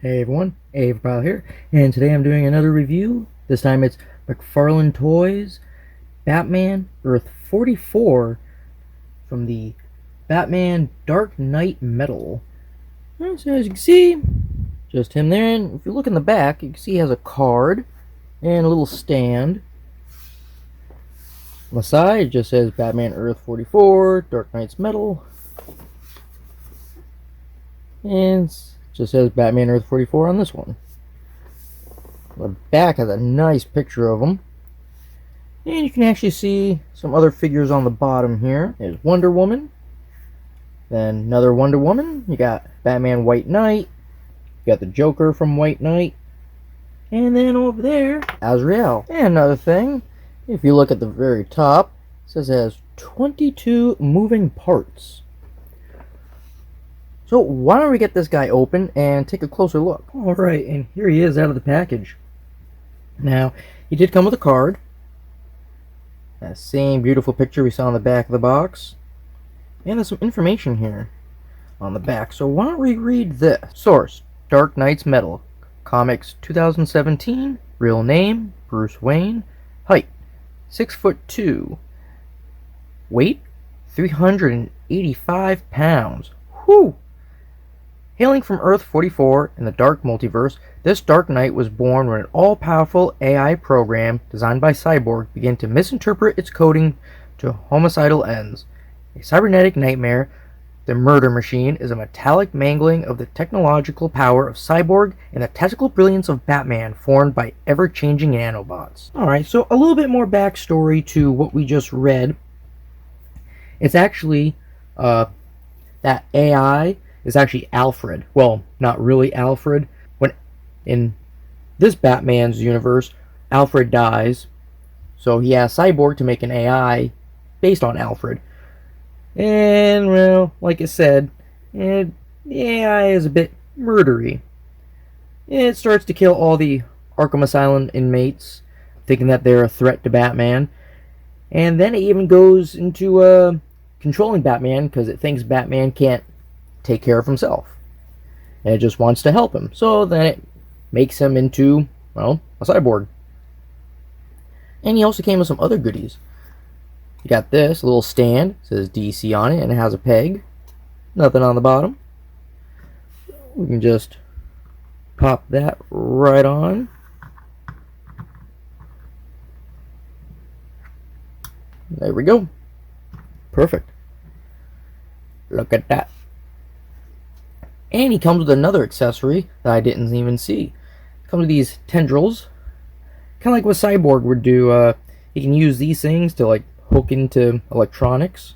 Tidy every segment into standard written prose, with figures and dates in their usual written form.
Hey everyone, Avpile here, and today I'm doing another review. This time it's McFarlane Toys Batman Earth 44 from the Batman Dark Knight Metal. So as you can see, just him there, and if you look in the back, you can see he has a card and a little stand. On the side, it just says Batman Earth 44, Dark Knight's Metal, and it just says Batman Earth 44 on this one. The back has a nice picture of him. And you can actually see some other figures on the bottom here. There's Wonder Woman. Then another Wonder Woman. You got Batman White Knight. You got the Joker from White Knight. And then over there, Azrael. And another thing, if you look at the very top, it says it has 22 moving parts. So why don't we get this guy open and take a closer look. Alright, and here he is out of the package. Now, he did come with a card. That same beautiful picture we saw on the back of the box. And there's some information here on the back. So why don't we read this? Source, Dark Knight's Metal. Comics 2017. Real name, Bruce Wayne. Height, 6'2". Weight, 385 pounds. Whew! Hailing from Earth 44 in the Dark Multiverse, this Dark Knight was born when an all-powerful AI program designed by Cyborg began to misinterpret its coding to homicidal ends. A cybernetic nightmare, the murder machine is a metallic mangling of the technological power of Cyborg and the tactical brilliance of Batman formed by ever-changing nanobots. Alright, so a little bit more backstory to what we just read. It's actually, that AI is actually Alfred. Well, not really Alfred. When in this Batman's universe, Alfred dies, so he asks Cyborg to make an AI based on Alfred. And, well, like I said, the AI is a bit murdery. It starts to kill all the Arkham Asylum inmates, thinking that they're a threat to Batman. And then it even goes into controlling Batman because it thinks Batman can't take care of himself, and it just wants to help him. So then it makes him into, well, a cyborg. And he also came with some other goodies. You got this, a little stand, it says DC on it, and it has a peg. Nothing on the bottom. We can just pop that right on. There we go. Perfect. Look at that. And he comes with another accessory that I didn't even see. It comes with these tendrils. Kind of like what Cyborg would do. He can use these things to like hook into electronics.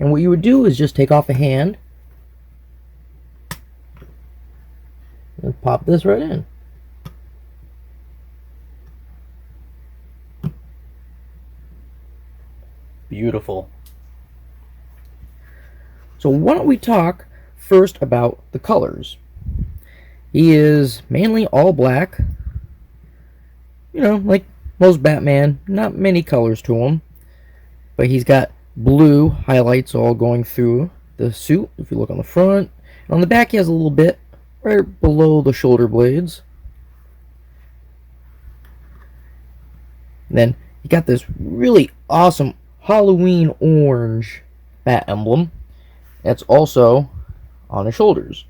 And what you would do is just take off a hand and pop this right in. Beautiful. So why don't we talk first about the colors. He is mainly all black. You know, like most Batman, not many colors to him. But he's got blue highlights all going through the suit, if you look on the front. And on the back he has a little bit right below the shoulder blades. And then he got this really awesome Halloween orange bat emblem. That's also on his shoulders.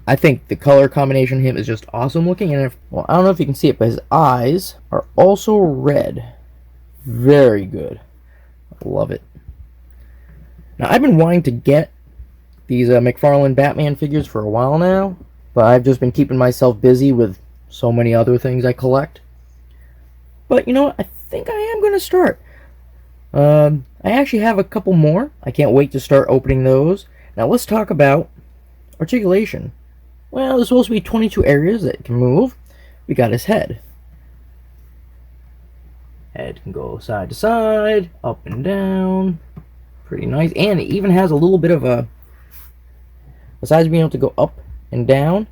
I think the color combination of him is just awesome looking, and well, I don't know if you can see it, but his eyes are also red. Very good. I love it. Now, I've been wanting to get these McFarlane Batman figures for a while now, but I've just been keeping myself busy with so many other things I collect. But you know what? I think I am going to start. I actually have a couple more. I can't wait to start opening those. Now let's talk about Articulation. Well, there's supposed to be 22 areas that it can move. We got his head. Head can go side to side, up and down. Pretty nice. And it even has a little bit of a... Besides being able to go up and down,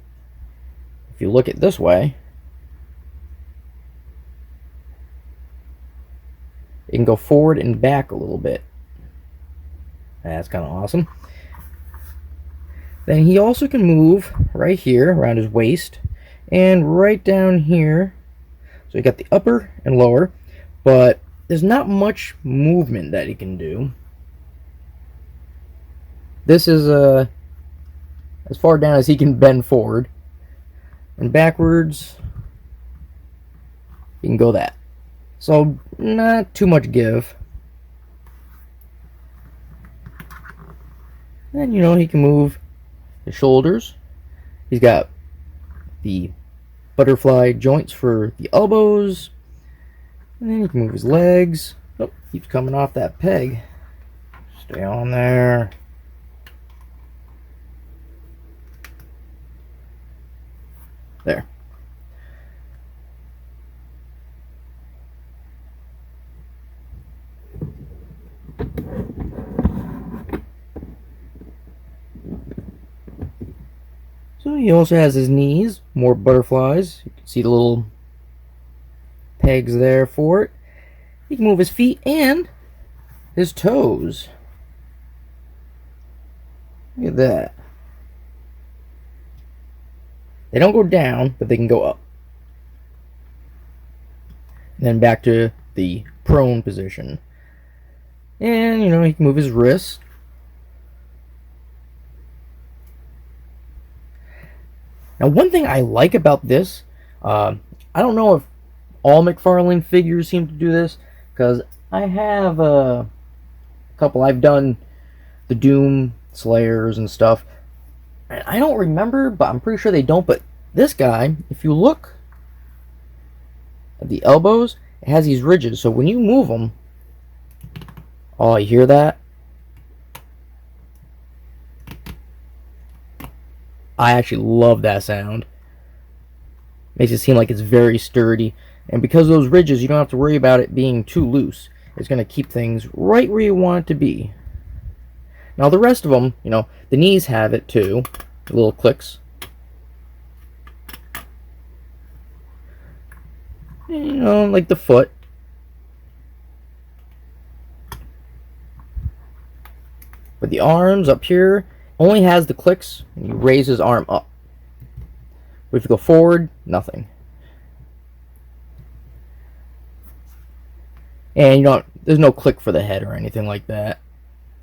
if you look at it this way, it can go forward and back a little bit. That's kind of awesome. Then he also can move right here around his waist and right down here. So you got the upper and lower, but there's not much movement that he can do. This is as far down as he can bend forward, and backwards you can go that. So not too much give. And he can move his shoulders. He's got the butterfly joints for the elbows. And then he can move his legs. Oh, keeps coming off that peg. Stay on there. There. So he also has his knees, more butterflies. You can see the little pegs there for it. He can move his feet and his toes. Look at that. They don't go down, but they can go up. And then back to the prone position. And, he can move his wrists. Now, one thing I like about this, I don't know if all McFarlane figures seem to do this, because I have a couple. I've done the Doom Slayers and stuff. And I don't remember, but I'm pretty sure they don't. But this guy, if you look at the elbows, it has these ridges. So when you move them, oh, you hear that? I actually love that sound. Makes it seem like it's very sturdy. And because of those ridges, you don't have to worry about it being too loose. It's going to keep things right where you want it to be. Now the rest of them, the knees have it too. The little clicks. And, like the foot. But the arms up here only has the clicks when you raise his arm up. But if you go forward, nothing. And there's no click for the head or anything like that.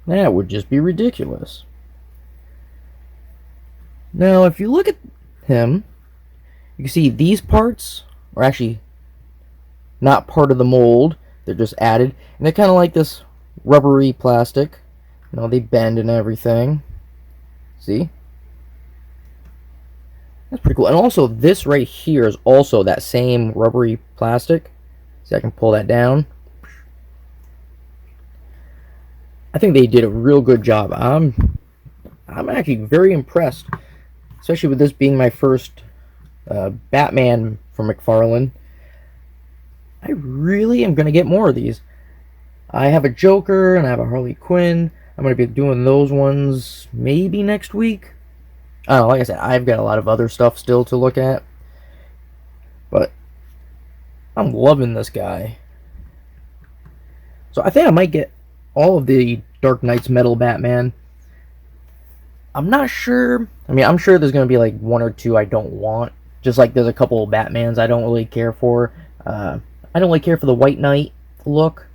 That would just be ridiculous. Now, if you look at him, you can see these parts are actually not part of the mold. They're just added. And they're kind of like this rubbery plastic. They bend and everything. See? That's pretty cool. And also, this right here is also that same rubbery plastic. See, I can pull that down. I think they did a real good job. I'm actually very impressed, especially with this being my first Batman from McFarlane. I really am going to get more of these. I have a Joker and I have a Harley Quinn. I'm going to be doing those ones maybe next week. I don't know, like I said, I've got a lot of other stuff still to look at. But I'm loving this guy. So I think I might get all of the Dark Knight's Metal Batman. I'm not sure. I mean, I'm sure there's going to be like one or two I don't want. Just like there's a couple of Batmans I don't really care for. I don't really care for the White Knight look.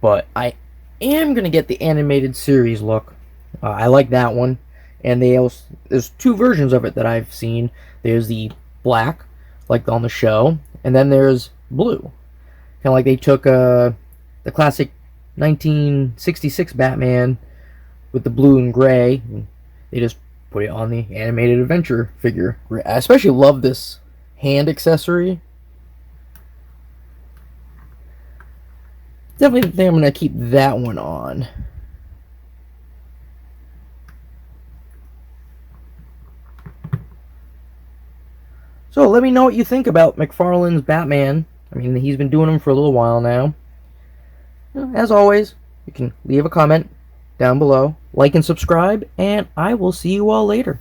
But I am going to get the animated series look. I like that one. And there's two versions of it that I've seen. There's the black, like on the show. And then there's blue. Kind of like they took the classic 1966 Batman with the blue and gray. And they just put it on the animated adventure figure. I especially love this hand accessory. Definitely think I'm going to keep that one on. So let me know what you think about McFarlane's Batman. I mean, he's been doing them for a little while now. As always, you can leave a comment down below, like and subscribe, and I will see you all later.